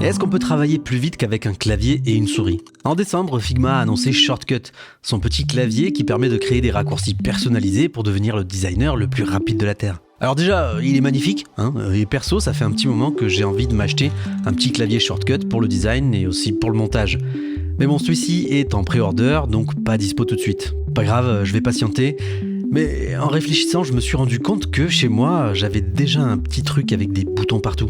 Et est-ce qu'on peut travailler plus vite qu'avec un clavier et une souris ? En décembre, Figma a annoncé Shortcut, son petit clavier qui permet de créer des raccourcis personnalisés pour devenir le designer le plus rapide de la Terre. Alors déjà, il est magnifique, et perso, ça fait un petit moment que j'ai envie de m'acheter un petit clavier Shortcut pour le design et aussi pour le montage. Mais bon, celui-ci est en pré-order, donc pas dispo tout de suite. Pas grave, je vais patienter. Mais en réfléchissant, je me suis rendu compte que chez moi, j'avais déjà un petit truc avec des boutons partout.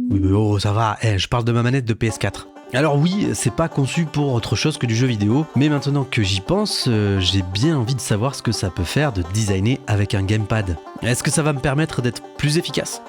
Oui mais oh ça va, je parle de ma manette de PS4. Alors oui, c'est pas conçu pour autre chose que du jeu vidéo, mais maintenant que j'y pense, j'ai bien envie de savoir ce que ça peut faire de designer avec un gamepad. Est-ce que ça va me permettre d'être plus efficace ?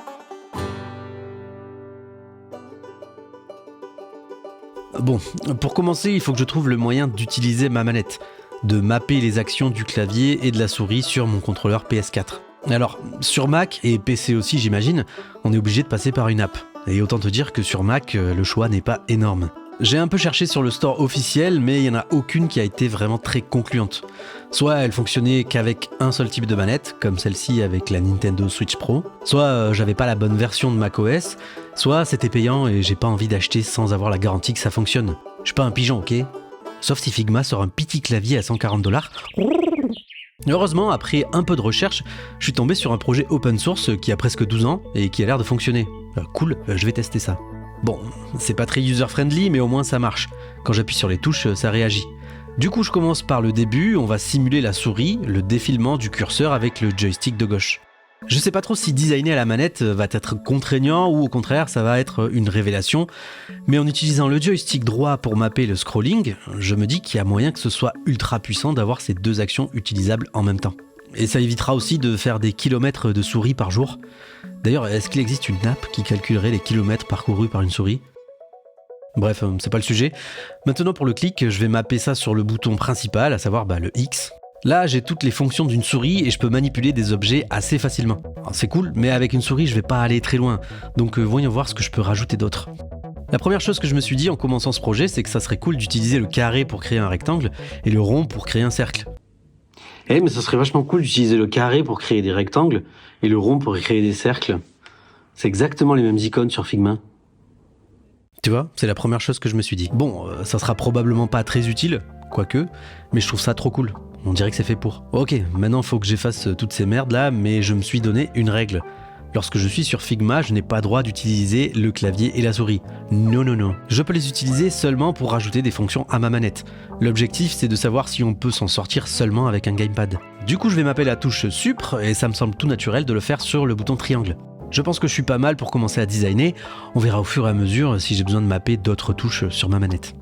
Bon, pour commencer, il faut que je trouve le moyen d'utiliser ma manette, de mapper les actions du clavier et de la souris sur mon contrôleur PS4. Alors, sur Mac et PC aussi j'imagine, on est obligé de passer par une app. Et autant te dire que sur Mac, le choix n'est pas énorme. J'ai un peu cherché sur le store officiel, mais il n'y en a aucune qui a été vraiment très concluante. Soit elle fonctionnait qu'avec un seul type de manette, comme celle-ci avec la Nintendo Switch Pro, soit j'avais pas la bonne version de macOS, soit c'était payant et j'ai pas envie d'acheter sans avoir la garantie que ça fonctionne. Je suis pas un pigeon, ok ? Sauf si Figma sort un petit clavier à $140. Heureusement, après un peu de recherche, je suis tombé sur un projet open source qui a presque 12 ans et qui a l'air de fonctionner. Cool, je vais tester ça. Bon, c'est pas très user-friendly, mais au moins ça marche. Quand j'appuie sur les touches, ça réagit. Du coup, je commence par le début, on va simuler la souris, le défilement du curseur avec le joystick de gauche. Je sais pas trop si designer à la manette va être contraignant ou au contraire ça va être une révélation, mais en utilisant le joystick droit pour mapper le scrolling, je me dis qu'il y a moyen que ce soit ultra puissant d'avoir ces deux actions utilisables en même temps. Et ça évitera aussi de faire des kilomètres de souris par jour. D'ailleurs, est-ce qu'il existe une app qui calculerait les kilomètres parcourus par une souris ? Bref, c'est pas le sujet. Maintenant pour le clic, je vais mapper ça sur le bouton principal, à savoir le X. Là, j'ai toutes les fonctions d'une souris et je peux manipuler des objets assez facilement. Alors, c'est cool, mais avec une souris, je vais pas aller très loin. Donc voyons voir ce que je peux rajouter d'autre. La première chose que je me suis dit en commençant ce projet, c'est que ça serait cool d'utiliser le carré pour créer un rectangle et le rond pour créer un cercle. Mais ça serait vachement cool d'utiliser le carré pour créer des rectangles et le rond pour créer des cercles. C'est exactement les mêmes icônes sur Figma. Tu vois, c'est la première chose que je me suis dit. Bon, ça sera probablement pas très utile, quoique, mais je trouve ça trop cool. On dirait que c'est fait pour. Ok, maintenant faut que j'efface toutes ces merdes là, mais je me suis donné une règle. Lorsque je suis sur Figma, je n'ai pas droit d'utiliser le clavier et la souris. Non. Je peux les utiliser seulement pour rajouter des fonctions à ma manette. L'objectif, c'est de savoir si on peut s'en sortir seulement avec un gamepad. Du coup, je vais mapper la touche Supr et ça me semble tout naturel de le faire sur le bouton triangle. Je pense que je suis pas mal pour commencer à designer. On verra au fur et à mesure si j'ai besoin de mapper d'autres touches sur ma manette.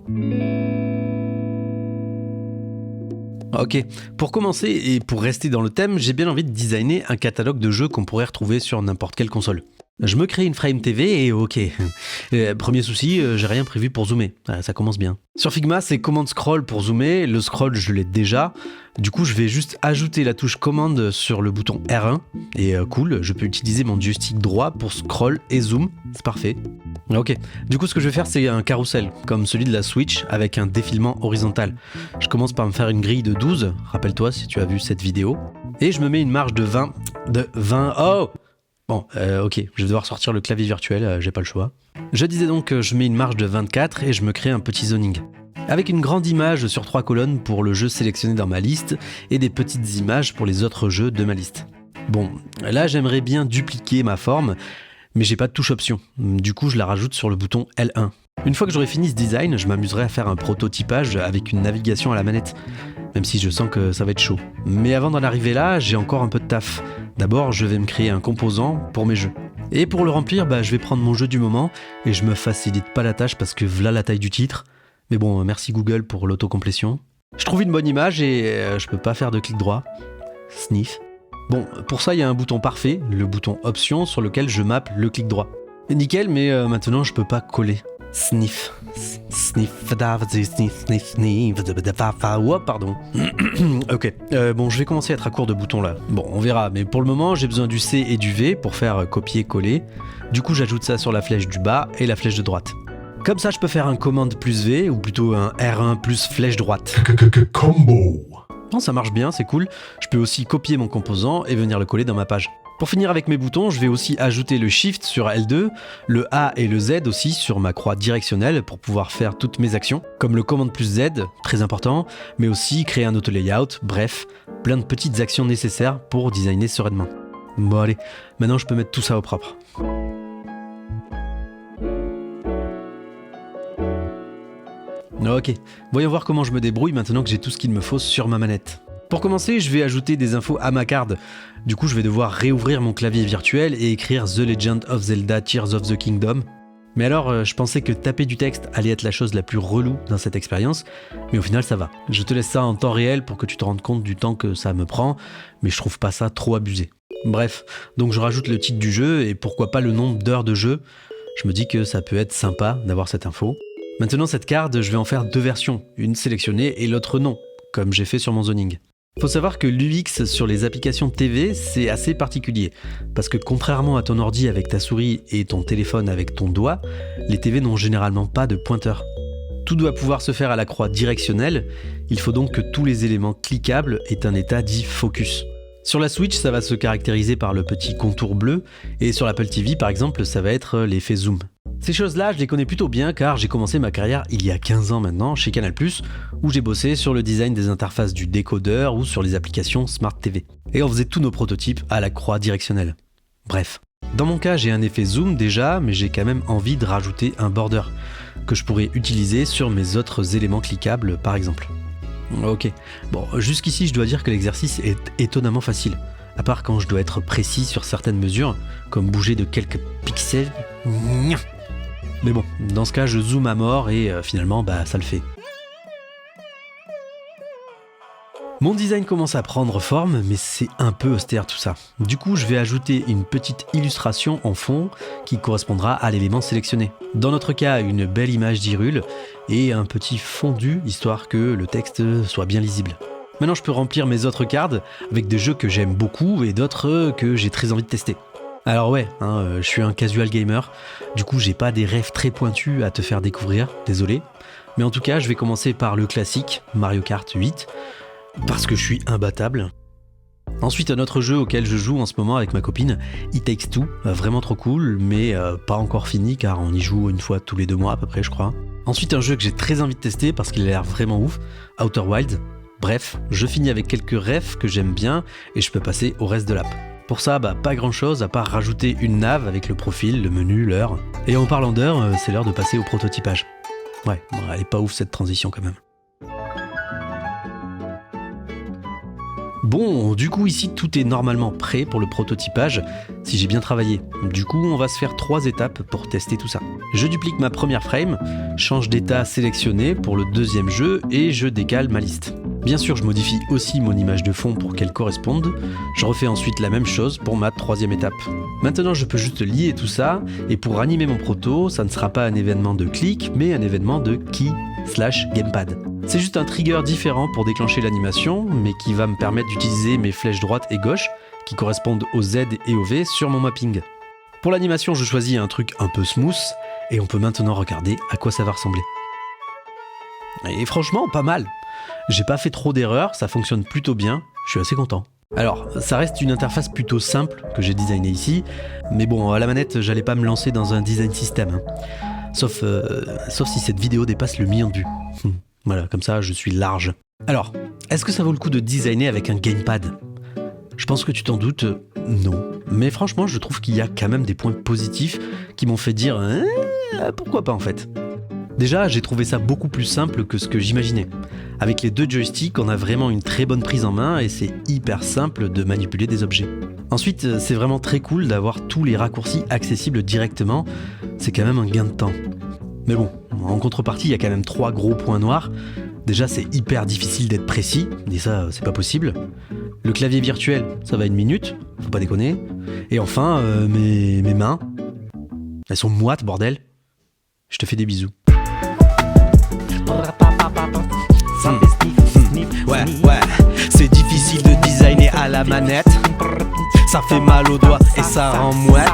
Ok, pour commencer et pour rester dans le thème, j'ai bien envie de designer un catalogue de jeux qu'on pourrait retrouver sur n'importe quelle console. Je me crée une Frame TV et ok. Premier souci, j'ai rien prévu pour zoomer. Ça commence bien. Sur Figma, c'est commande scroll pour zoomer. Le scroll, je l'ai déjà. Du coup, je vais juste ajouter la touche commande sur le bouton R1. Et cool, je peux utiliser mon joystick droit pour scroll et zoom. C'est parfait. Ok, du coup ce que je vais faire c'est un carrousel, comme celui de la Switch, avec un défilement horizontal. Je commence par me faire une grille de 12, rappelle-toi si tu as vu cette vidéo, et je me mets une marge de 20... Oh bon, ok, je vais devoir sortir le clavier virtuel, j'ai pas le choix. Je disais donc que je mets une marge de 24 et je me crée un petit zoning. Avec une grande image sur 3 colonnes pour le jeu sélectionné dans ma liste, et des petites images pour les autres jeux de ma liste. Bon, là j'aimerais bien dupliquer ma forme, mais j'ai pas de touche option, du coup je la rajoute sur le bouton L1. Une fois que j'aurai fini ce design, je m'amuserai à faire un prototypage avec une navigation à la manette, même si je sens que ça va être chaud. Mais avant d'en arriver là, j'ai encore un peu de taf. D'abord, je vais me créer un composant pour mes jeux. Et pour le remplir, je vais prendre mon jeu du moment, et je me facilite pas la tâche parce que voilà la taille du titre. Mais bon, merci Google pour l'autocomplétion. Je trouve une bonne image et je peux pas faire de clic droit. Sniff. Bon, pour ça, il y a un bouton parfait, le bouton option, sur lequel je mappe le clic droit. Nickel, mais maintenant, je peux pas coller. Sniff. Oh, pardon. Ok, bon, je vais commencer à être à court de boutons là. Bon, on verra, mais pour le moment, j'ai besoin du C et du V pour faire copier-coller. Du coup, j'ajoute ça sur la flèche du bas et la flèche de droite. Comme ça, je peux faire un commande plus V, ou plutôt un R1 plus flèche droite. Combo. Non, ça marche bien, c'est cool. Je peux aussi copier mon composant et venir le coller dans ma page. Pour finir avec mes boutons, je vais aussi ajouter le Shift sur L2, le A et le Z aussi sur ma croix directionnelle pour pouvoir faire toutes mes actions, comme le commande plus Z, très important, mais aussi créer un auto-layout, bref, plein de petites actions nécessaires pour designer sereinement. Bon allez, maintenant je peux mettre tout ça au propre. Ok, voyons voir comment je me débrouille maintenant que j'ai tout ce qu'il me faut sur ma manette. Pour commencer, je vais ajouter des infos à ma carte. Du coup, je vais devoir réouvrir mon clavier virtuel et écrire The Legend of Zelda Tears of the Kingdom. Mais alors, je pensais que taper du texte allait être la chose la plus relou dans cette expérience, mais au final ça va. Je te laisse ça en temps réel pour que tu te rendes compte du temps que ça me prend, mais je trouve pas ça trop abusé. Bref, donc je rajoute le titre du jeu et pourquoi pas le nombre d'heures de jeu. Je me dis que ça peut être sympa d'avoir cette info. Maintenant, cette carte, je vais en faire 2 versions, une sélectionnée et l'autre non, comme j'ai fait sur mon zoning. Faut savoir que l'UX sur les applications TV, c'est assez particulier, parce que contrairement à ton ordi avec ta souris et ton téléphone avec ton doigt, les TV n'ont généralement pas de pointeur. Tout doit pouvoir se faire à la croix directionnelle, il faut donc que tous les éléments cliquables aient un état dit focus. Sur la Switch, ça va se caractériser par le petit contour bleu, et sur l'Apple TV par exemple, ça va être l'effet zoom. Ces choses-là, je les connais plutôt bien car j'ai commencé ma carrière il y a 15 ans maintenant chez Canal+, où j'ai bossé sur le design des interfaces du décodeur ou sur les applications Smart TV. Et on faisait tous nos prototypes à la croix directionnelle. Bref. Dans mon cas, j'ai un effet zoom déjà, mais j'ai quand même envie de rajouter un border, que je pourrais utiliser sur mes autres éléments cliquables par exemple. Ok, bon, jusqu'ici je dois dire que l'exercice est étonnamment facile, à part quand je dois être précis sur certaines mesures, comme bouger de quelques pixels. Mais bon, dans ce cas je zoome à mort et finalement ça le fait. Mon design commence à prendre forme, mais c'est un peu austère tout ça. Du coup, je vais ajouter une petite illustration en fond qui correspondra à l'élément sélectionné. Dans notre cas, une belle image d'Hyrule et un petit fondu, histoire que le texte soit bien lisible. Maintenant, je peux remplir mes autres cartes avec des jeux que j'aime beaucoup et d'autres que j'ai très envie de tester. Alors ouais, je suis un casual gamer, du coup j'ai pas des rêves très pointus à te faire découvrir, désolé. Mais en tout cas, je vais commencer par le classique, Mario Kart 8, parce que je suis imbattable. Ensuite, un autre jeu auquel je joue en ce moment avec ma copine, It Takes Two, vraiment trop cool, mais pas encore fini car on y joue une fois tous les 2 mois à peu près je crois. Ensuite, un jeu que j'ai très envie de tester parce qu'il a l'air vraiment ouf, Outer Wilds. Bref, je finis avec quelques refs que j'aime bien et je peux passer au reste de l'app. Pour ça, pas grand chose à part rajouter une nav avec le profil, le menu, l'heure. Et en parlant d'heure, c'est l'heure de passer au prototypage. Ouais, elle est pas ouf cette transition quand même. Bon, du coup ici tout est normalement prêt pour le prototypage, si j'ai bien travaillé. Du coup on va se faire 3 étapes pour tester tout ça. Je duplique ma première frame, change d'état sélectionné pour le deuxième jeu et je décale ma liste. Bien sûr je modifie aussi mon image de fond pour qu'elle corresponde, je refais ensuite la même chose pour ma 3e étape. Maintenant je peux juste lier tout ça et pour animer mon proto, ça ne sera pas un événement de clic mais un événement de key/gamepad. C'est juste un trigger différent pour déclencher l'animation, mais qui va me permettre d'utiliser mes flèches droite et gauche, qui correspondent au Z et au V sur mon mapping. Pour l'animation, je choisis un truc un peu smooth, et on peut maintenant regarder à quoi ça va ressembler. Et franchement, pas mal. J'ai pas fait trop d'erreurs, ça fonctionne plutôt bien, je suis assez content. Alors, ça reste une interface plutôt simple que j'ai designée ici, mais bon, à la manette, j'allais pas me lancer dans un design system, sauf si cette vidéo dépasse le million de vues. Voilà, comme ça je suis large. Alors, est-ce que ça vaut le coup de designer avec un gamepad ? Je pense que tu t'en doutes, non. Mais franchement, je trouve qu'il y a quand même des points positifs qui m'ont fait dire pourquoi pas en fait. Déjà, j'ai trouvé ça beaucoup plus simple que ce que j'imaginais. Avec les 2 joysticks, on a vraiment une très bonne prise en main et c'est hyper simple de manipuler des objets. Ensuite, c'est vraiment très cool d'avoir tous les raccourcis accessibles directement, c'est quand même un gain de temps. Mais bon, en contrepartie, il y a quand même 3 gros points noirs. Déjà, c'est hyper difficile d'être précis, et ça, c'est pas possible. Le clavier virtuel, ça va 1 minute, faut pas déconner. Et enfin, mes mains, elles sont moites, bordel. Je te fais des bisous. Ouais, c'est difficile de designer à la manette. Ça fait mal aux doigts et ça rend mouette.